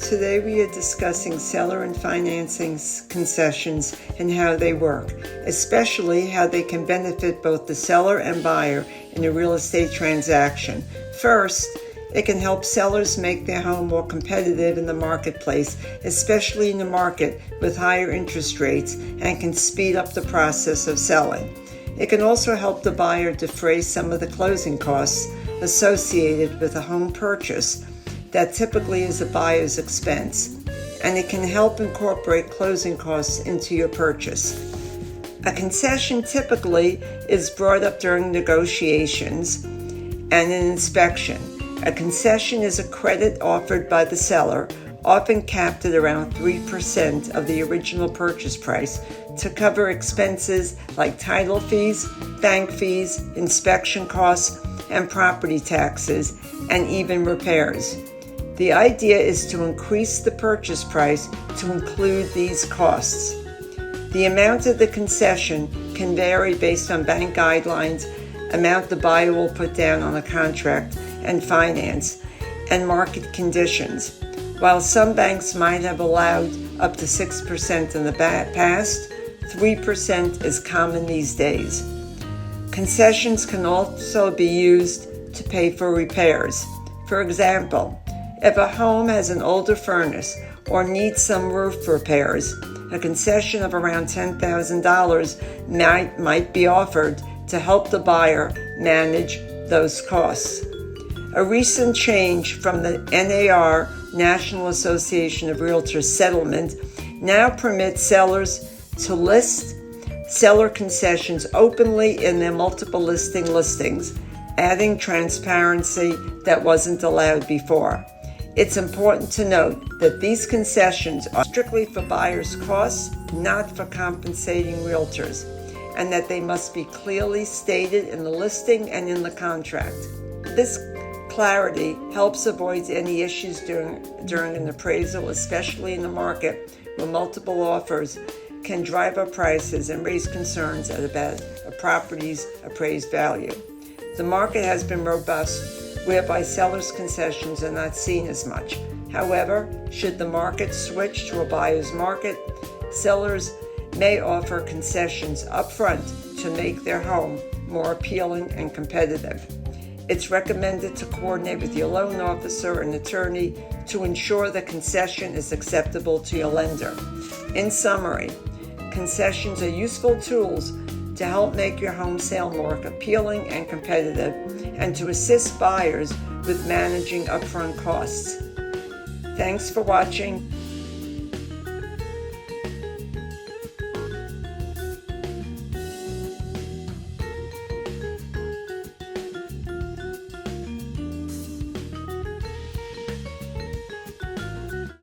Today we are discussing seller and financing concessions and how they work, especially how they can benefit both the seller and buyer in a real estate transaction. First, it can help sellers make their home more competitive in the marketplace, especially in a market with higher interest rates, and can speed up the process of selling. It can also help the buyer defray some of the closing costs associated with a home purchase that typically is a buyer's expense, and it can help incorporate closing costs into your purchase. A concession typically is brought up during negotiations and an inspection. A concession is a credit offered by the seller, often capped at around 3% of the original purchase price, to cover expenses like title fees, bank fees, inspection costs, and property taxes, and even repairs. The idea is to increase the purchase price to include these costs. The amount of the concession can vary based on bank guidelines, amount the buyer will put down on a contract and finance, and market conditions. While some banks might have allowed up to 6% in the past, 3% is common these days. Concessions can also be used to pay for repairs. For example, if a home has an older furnace or needs some roof repairs, a concession of around $10,000 might be offered to help the buyer manage those costs. A recent change from the NAR, National Association of Realtors settlement, now permits sellers to list seller concessions openly in their multiple listings, adding transparency that wasn't allowed before. It's important to note that these concessions are strictly for buyers' costs, not for compensating realtors, and that they must be clearly stated in the listing and in the contract. This clarity helps avoid any issues during an appraisal, especially in a market where multiple offers can drive up prices and raise concerns about a property's appraised value. The market has been robust, whereby sellers' concessions are not seen as much. However, should the market switch to a buyer's market, sellers may offer concessions upfront to make their home more appealing and competitive. It's recommended to coordinate with your loan officer and attorney to ensure the concession is acceptable to your lender. In summary, concessions are useful tools to help make your home sale more appealing and competitive, and to assist buyers with managing upfront costs. Thanks for watching.